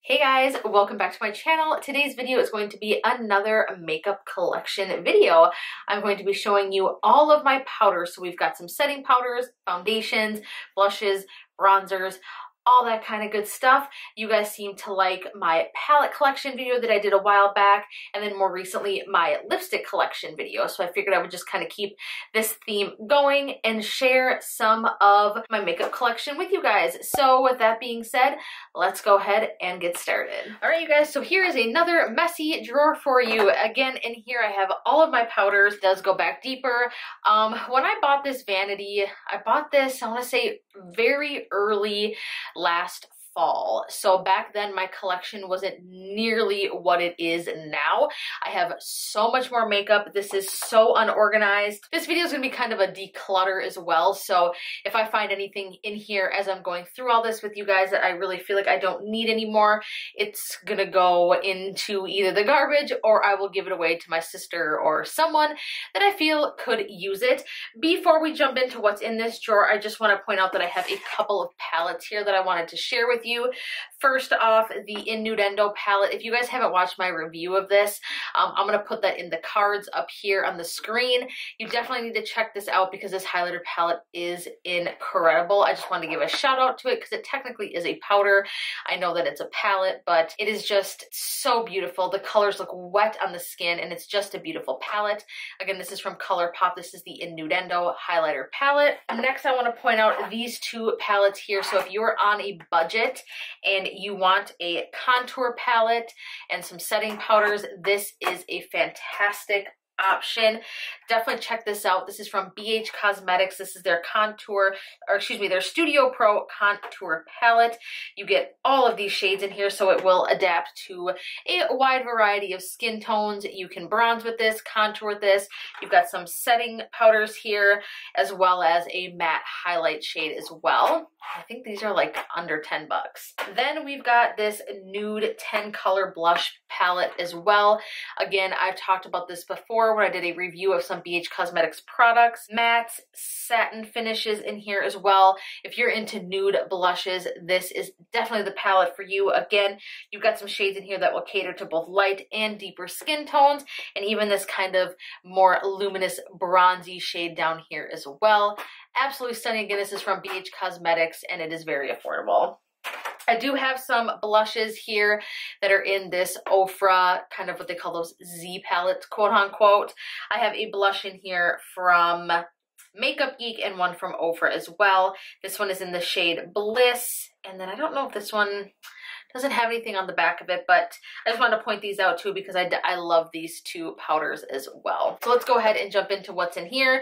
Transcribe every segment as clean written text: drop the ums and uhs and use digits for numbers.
Hey guys, welcome back to my channel. Today's video is going to be another makeup collection video. I'm going to be showing you all of my powders. So we've got some setting powders, foundations, blushes, bronzers, all that kind of good stuff. You guys seem to like my palette collection video that I did a while back, and then more recently my lipstick collection video. So I figured I would just kind of keep this theme going and share some of my makeup collection with you guys. So with that being said, let's go ahead and get started. All right, you guys, so here is another messy drawer for you. Again, in here I have all of my powders. It does go back deeper. When I bought this vanity, I bought this, I want to say very early last fall. So back then my collection wasn't nearly what it is now. I have so much more makeup. This is so unorganized. This video is going to be kind of a declutter as well. So if I find anything in here as I'm going through all this with you guys that I really feel like I don't need anymore, it's going to go into either the garbage or I will give it away to my sister or someone that I feel could use it. Before we jump into what's in this drawer, I just want to point out that I have a couple of palettes here that I wanted to share with you. First off, the Innuendo palette. If you guys haven't watched my review of this, I'm going to put that in the cards up here on the screen. You definitely need to check this out because this highlighter palette is incredible. I just wanted to give a shout out to it because it technically is a powder. I know that it's a palette, but it is just so beautiful. The colors look wet on the skin and it's just a beautiful palette. Again, this is from ColourPop. This is the Innuendo highlighter palette. Next, I want to point out these two palettes here. So if you're on a budget and you want a contour palette and some setting powders, this is a fantastic option. Definitely check this out. This is from BH Cosmetics. This is their contour, or excuse me, their Studio Pro contour palette. You get all of these shades in here, so it will adapt to a wide variety of skin tones. You can bronze with this, contour with this. You've got some setting powders here, as well as a matte highlight shade as well. I think these are like under 10 bucks. Then we've got this nude 10 color blush palette as well. Again, I've talked about this before when I did a review of some BH Cosmetics products. Mattes, satin finishes in here as well. If you're into nude blushes, this is definitely the palette for you. Again, you've got some shades in here that will cater to both light and deeper skin tones, and even this kind of more luminous bronzy shade down here as well. Absolutely stunning. Again, this is from BH Cosmetics and it is very affordable. I do have some blushes here that are in this Ofra, kind of what they call those Z palettes, quote unquote. I have a blush in here from Makeup Geek and one from Ofra as well. This one is in the shade Bliss. And then I don't know if this one doesn't have anything on the back of it, but I just wanted to point these out too because I love these two powders as well. So let's go ahead and jump into what's in here.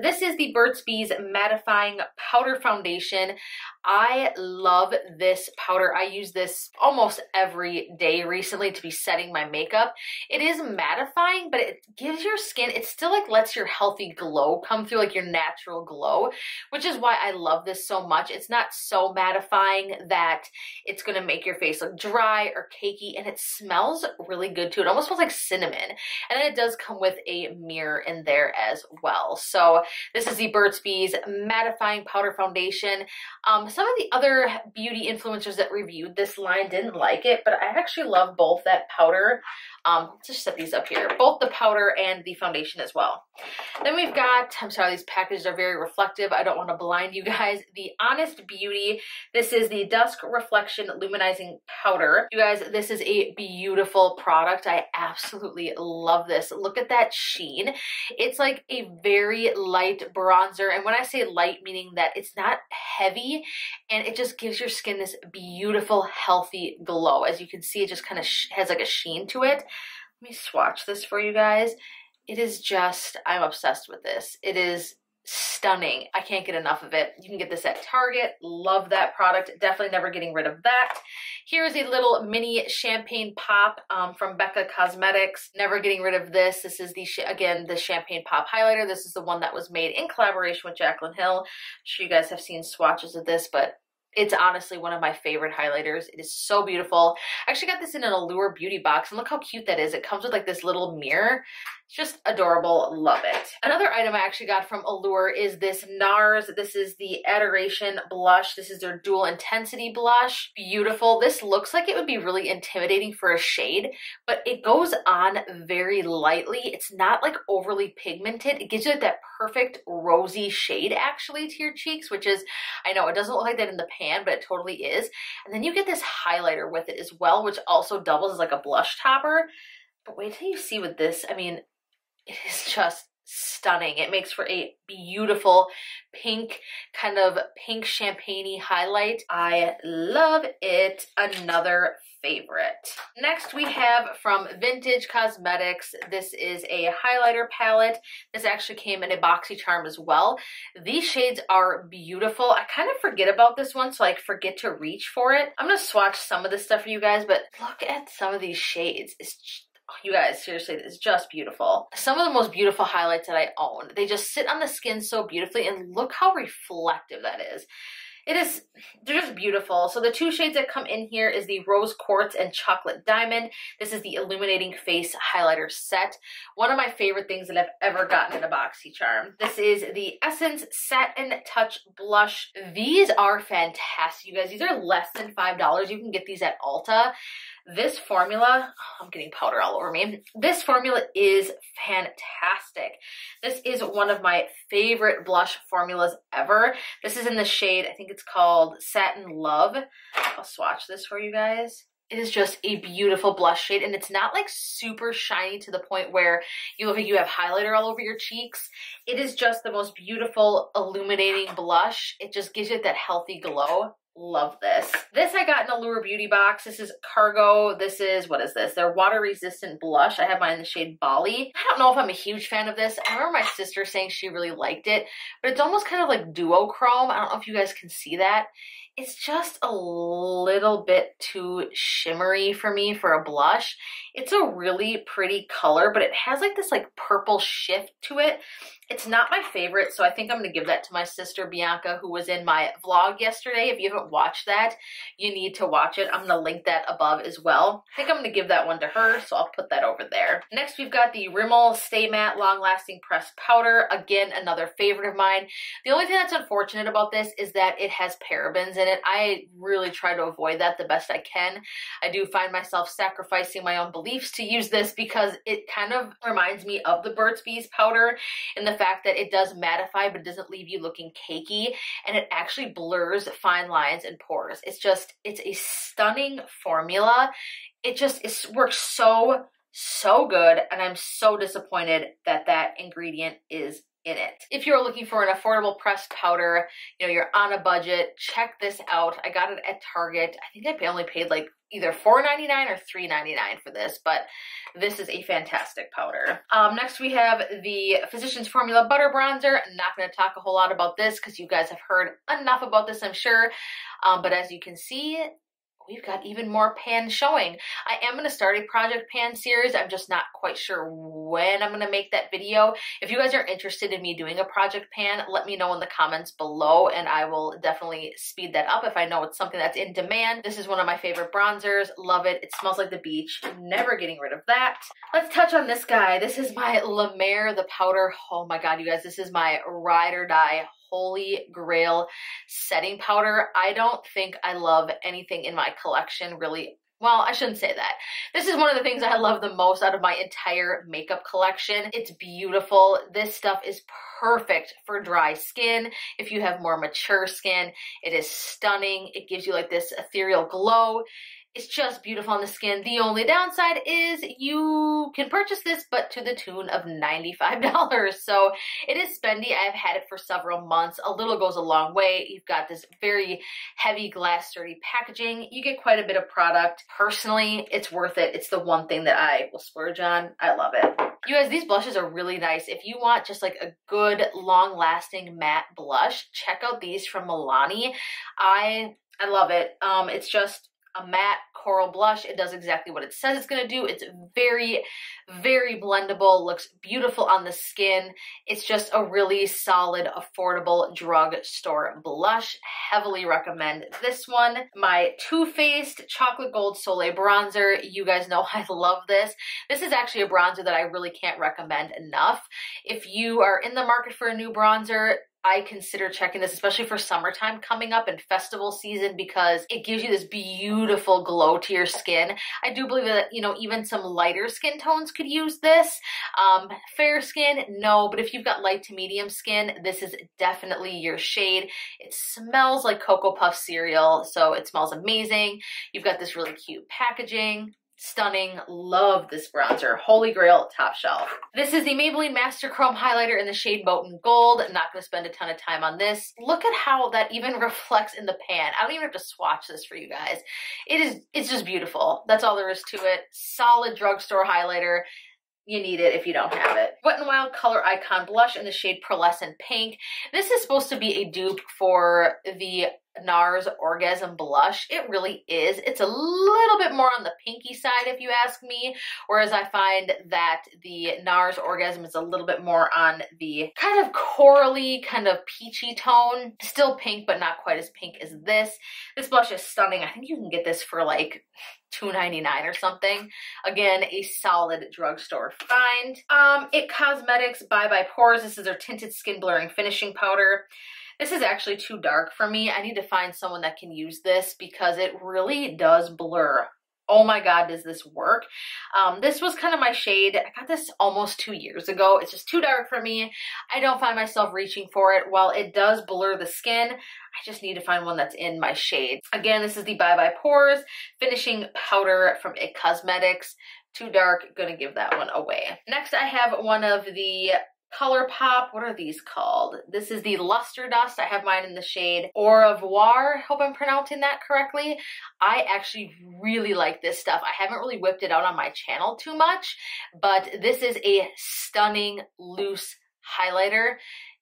This is the Burt's Bees Mattifying Powder Foundation. I love this powder. I use this almost every day recently to be setting my makeup. It is mattifying, but it gives your skin, it still like lets your healthy glow come through, like your natural glow, which is why I love this so much. It's not so mattifying that it's going to make your face look dry or cakey, and it smells really good too. It almost smells like cinnamon. And then it does come with a mirror in there as well. So this is the Burt's Bees Mattifying Powder Foundation. Some of the other beauty influencers that reviewed this line didn't like it, but I actually love both that powder. Let's just set these up here. Both the powder and the foundation as well. Then we've got, I'm sorry, these packages are very reflective. I don't want to blind you guys. The Honest Beauty. This is the Dusk Reflection Luminizing Powder. You guys, this is a beautiful product. I absolutely love this. Look at that sheen. It's like a very light bronzer. And when I say light, meaning that it's not heavy, and it just gives your skin this beautiful, healthy glow. As you can see, it just kind of has like a sheen to it. Let me swatch this for you guys. It is just, I'm obsessed with this. It is stunning. I can't get enough of it. You can get this at Target. Love that product. Definitely never getting rid of that. Here's a little mini champagne pop from Becca Cosmetics. Never getting rid of this. This is the, again, the champagne pop highlighter. This is the one that was made in collaboration with Jaclyn Hill. I'm sure you guys have seen swatches of this, but it's honestly one of my favorite highlighters. It is so beautiful. I actually got this in an Allure beauty box, and look how cute that is. It comes with like this little mirror. Just adorable. Love it. Another item I actually got from Allure is this NARS. This is the Adoration blush. This is their dual intensity blush. Beautiful. This looks like it would be really intimidating for a shade, but it goes on very lightly. It's not like overly pigmented. It gives you like that perfect rosy shade actually to your cheeks, which is, I know it doesn't look like that in the pan, but it totally is. And then you get this highlighter with it as well, which also doubles as like a blush topper. But wait till you see with this. I mean, it is just stunning. It makes for a beautiful pink, kind of pink champagne-y highlight. I love it. Another favorite. Next we have from Vintage Cosmetics. This is a highlighter palette. This actually came in a BoxyCharm as well. These shades are beautiful. I kind of forget about this one, so I forget to reach for it. I'm gonna swatch some of this stuff for you guys, but look at some of these shades. You guys, seriously, it's just beautiful. Some of the most beautiful highlights that I own. They just sit on the skin so beautifully, and look how reflective that is. They're just beautiful. So the two shades that come in here is the Rose Quartz and Chocolate Diamond. This is the Illuminating Face Highlighter Set. One of my favorite things that I've ever gotten in a BoxyCharm. This is the Essence Satin Touch Blush. These are fantastic, you guys. These are less than $5. You can get these at Ulta. This formula, I'm getting powder all over me. This formula is fantastic. This is one of my favorite blush formulas ever. This is in the shade, I think it's called Satin Love. I'll swatch this for you guys. It is just a beautiful blush shade, and it's not like super shiny to the point where you look like you have highlighter all over your cheeks. It is just the most beautiful illuminating blush. It just gives you that healthy glow. Love this. This I got in a Allure Beauty box. This is Cargo. This is, what is this? Their water resistant blush. I have mine in the shade Bali. I don't know if I'm a huge fan of this. I remember my sister saying she really liked it, but it's almost kind of like duochrome. I don't know if you guys can see that. It's just a little bit too shimmery for me for a blush. It's a really pretty color, but it has like this like purple shift to it. It's not my favorite, so I think I'm going to give that to my sister Bianca, who was in my vlog yesterday. If you haven't watched that, you need to watch it. I'm going to link that above as well. I think I'm going to give that one to her, so I'll put that over there. Next, we've got the Rimmel Stay Matte Long Lasting Pressed Powder. Again, another favorite of mine. The only thing that's unfortunate about this is that it has parabens in it. I really try to avoid that the best I can. I do find myself sacrificing my own beliefs to use this because it kind of reminds me of the Burt's Bees powder in the fact that it does mattify but doesn't leave you looking cakey, and it actually blurs fine lines and pores. It's a stunning formula. It works so good, and I'm so disappointed that that ingredient is in it. If you're looking for an affordable pressed powder, you know, you're on a budget, check this out. I got it at Target. I think I only paid like either $4.99 or $3.99 for this, but this is a fantastic powder. Next we have the Physicians Formula Butter Bronzer. I'm not going to talk a whole lot about this because you guys have heard enough about this, I'm sure. But as you can see, we've got even more pans showing. I am going to start a project pan series. I'm just not quite sure when I'm going to make that video. If you guys are interested in me doing a project pan, let me know in the comments below, and I will definitely speed that up if I know it's something that's in demand. This is one of my favorite bronzers. Love it. It smells like the beach. Never getting rid of that. Let's touch on this guy. This is my La Mer, the powder. Oh my God, you guys, this is my ride or die holy grail setting powder. I don't think I love anything in my collection really. Well, I shouldn't say that. This is one of the things I love the most out of my entire makeup collection. It's beautiful. This stuff is perfect for dry skin. If you have more mature skin, it is stunning. It gives you like this ethereal glow. It's just beautiful on the skin. The only downside is you can purchase this, but to the tune of $95. So it is spendy. I have had it for several months. A little goes a long way. You've got this very heavy glass sturdy packaging. You get quite a bit of product. Personally, it's worth it. It's the one thing that I will splurge on. I love it. You guys, these blushes are really nice. If you want just like a good, long-lasting matte blush, check out these from Milani. I love it. It's just a matte coral blush. It does exactly what it says it's gonna do. It's very, very blendable, looks beautiful on the skin. It's just a really solid, affordable drugstore blush. Heavily recommend this one. My Too Faced Chocolate Gold Soleil Bronzer. You guys know I love this. This is actually a bronzer that I really can't recommend enough. If you are in the market for a new bronzer, I consider checking this, especially for summertime coming up and festival season, because it gives you this beautiful glow to your skin. I do believe that, you know, even some lighter skin tones could use this. Fair skin, no, but if you've got light to medium skin, this is definitely your shade. It smells like Cocoa Puff cereal, so it smells amazing. You've got this really cute packaging. Stunning. Love this bronzer. Holy Grail, top shelf. This is the Maybelline Master Chrome Highlighter in the shade Molten Gold. Not going to spend a ton of time on this. Look at how that even reflects in the pan. I don't even have to swatch this for you guys. It's just beautiful. That's all there is to it. Solid drugstore highlighter. You need it if you don't have it. Wet n Wild Color Icon Blush in the shade Pearlescent Pink. This is supposed to be a dupe for the NARS Orgasm Blush. It really is. It's a little bit more on the pinky side if you ask me, whereas I find that the NARS Orgasm is a little bit more on the kind of corally, kind of peachy tone. Still pink, but not quite as pink as this. This blush is stunning. I think you can get this for like $2.99 or something. Again, a solid drugstore find. IT Cosmetics Bye Bye Pores. This is their Tinted Skin Blurring Finishing Powder. This is actually too dark for me. I need to find someone that can use this because it really does blur. Oh my God, does this work? This was kind of my shade. I got this almost 2 years ago. It's just too dark for me. I don't find myself reaching for it. While it does blur the skin, I just need to find one that's in my shade. Again, this is the Bye Bye Pores Finishing Powder from IT Cosmetics. Too dark, gonna give that one away. Next, I have one of the ColourPop, what are these called? This is the Luster Dust. I have mine in the shade Au Revoir. Hope I'm pronouncing that correctly. I actually really like this stuff. I haven't really whipped it out on my channel too much, but this is a stunning loose highlighter.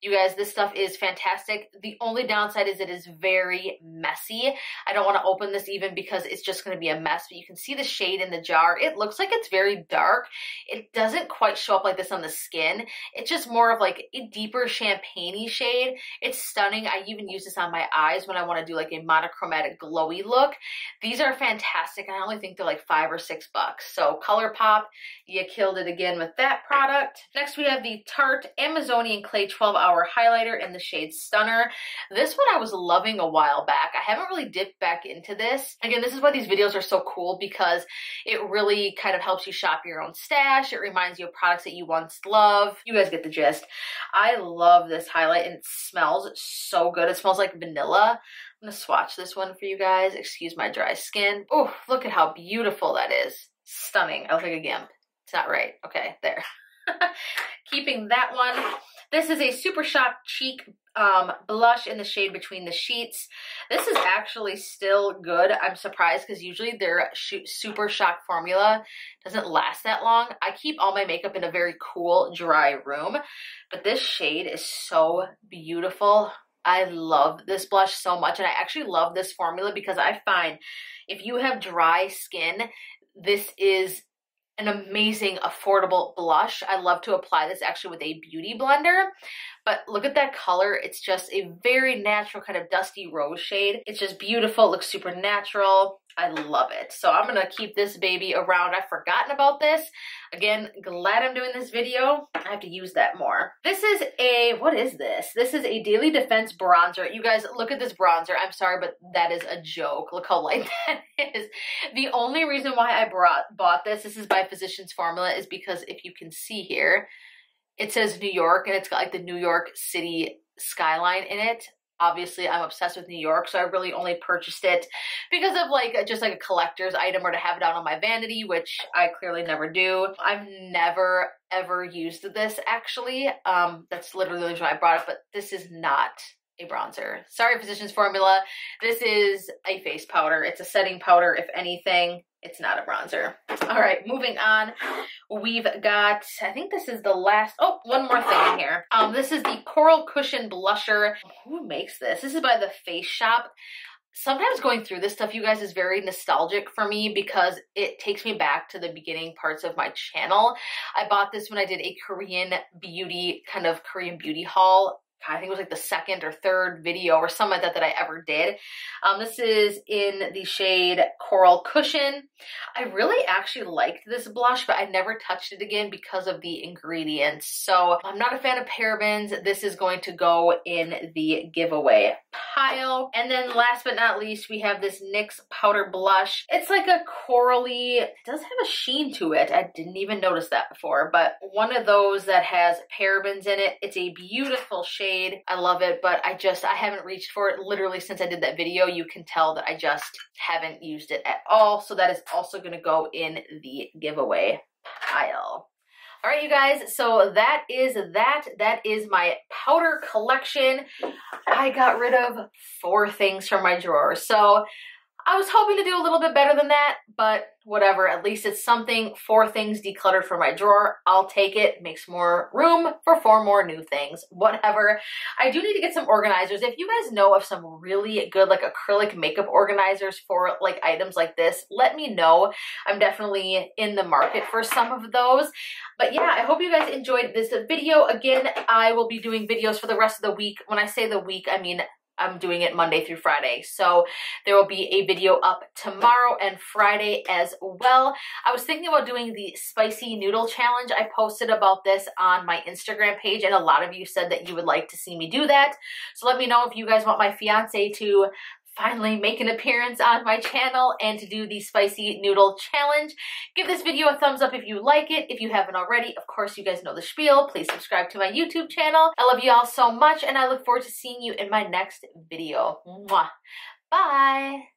You guys, this stuff is fantastic. The only downside is it is very messy. I don't want to open this even because it's just going to be a mess, but you can see the shade in the jar. It looks like it's very dark. It doesn't quite show up like this on the skin. It's just more of like a deeper champagne-y shade. It's stunning. I even use this on my eyes when I want to do like a monochromatic glowy look. These are fantastic. I only think they're like $5 or $6. So ColourPop, you killed it again with that product. Next we have the Tarte Amazonian Clay 12-Hour Highlighter in the shade Stunner. This one I was loving a while back. I haven't really dipped back into this. Again, this is why these videos are so cool, because it really kind of helps you shop your own stash. It reminds you of products that you once loved. You guys get the gist. I love this highlight and it smells so good. It smells like vanilla. I'm gonna swatch this one for you guys. Excuse my dry skin. Oh, look at how beautiful that is. Stunning. I look like a gimp. It's not right. Okay, there. Keeping that one. This is a Super Shock Cheek blush in the shade Between the Sheets. This is actually still good. I'm surprised because usually their Super Shock formula doesn't last that long. I keep all my makeup in a very cool, dry room, but this shade is so beautiful. I love this blush so much, and I actually love this formula because I find if you have dry skin, this is an amazing, affordable blush. I love to apply this actually with a beauty blender, but look at that color. It's just a very natural kind of dusty rose shade. It's just beautiful. It looks super natural. I love it. So I'm gonna keep this baby around. I've forgotten about this. Again, glad I'm doing this video. I have to use that more. This is a, what is this? This is a Daily Defense bronzer. You guys, look at this bronzer. I'm sorry, but that is a joke. Look how light that is. The only reason why I bought this is by Physicians Formula, is because if you can see here, it says New York and it's got like the New York City skyline in it. Obviously, I'm obsessed with New York, so I really only purchased it because of like just like a collector's item or to have it out on my vanity, which I clearly never do. I've never ever used this actually. That's literally the reason why I brought it, but this is not a bronzer. Sorry, Physicians Formula. This is a face powder. It's a setting powder, if anything. It's not a bronzer. All right, moving on. We've got, I think this is the last, oh, one more thing in here. This is the Coral Cushion Blusher. Who makes this? This is by The Face Shop. Sometimes going through this stuff, you guys, is very nostalgic for me because it takes me back to the beginning parts of my channel. I bought this when I did a Korean beauty haul. I think it was like the second or third video or something like that that I ever did. This is in the shade Coral Cushion. I really actually liked this blush, but I never touched it again because of the ingredients. So I'm not a fan of parabens. This is going to go in the giveaway pile. And then last but not least, we have this NYX powder blush. It's like a corally, it does have a sheen to it. I didn't even notice that before, but one of those that has parabens in it. It's a beautiful shade. I love it, but I haven't reached for it literally since I did that video. You can tell that I just haven't used it at all. So that is also going to go in the giveaway pile. All right, you guys, so that is that. That is my powder collection. I got rid of 4 things from my drawer. So I was hoping to do a little bit better than that, but whatever. At least it's something. 4 things decluttered from my drawer. I'll take it. Makes more room for 4 more new things. Whatever. I do need to get some organizers. If you guys know of some really good like acrylic makeup organizers for like items like this, let me know. I'm definitely in the market for some of those. But yeah, I hope you guys enjoyed this video. Again, I will be doing videos for the rest of the week. When I say the week, I mean I'm doing it Monday through Friday. So there will be a video up tomorrow and Friday as well. I was thinking about doing the spicy noodle challenge. I posted about this on my Instagram page and a lot of you said that you would like to see me do that. So let me know if you guys want my fiance to finally make an appearance on my channel and to do the spicy noodle challenge. Give this video a thumbs up if you like it. If you haven't already, of course, you guys know the spiel. Please subscribe to my YouTube channel. I love you all so much, and I look forward to seeing you in my next video. Mwah. Bye.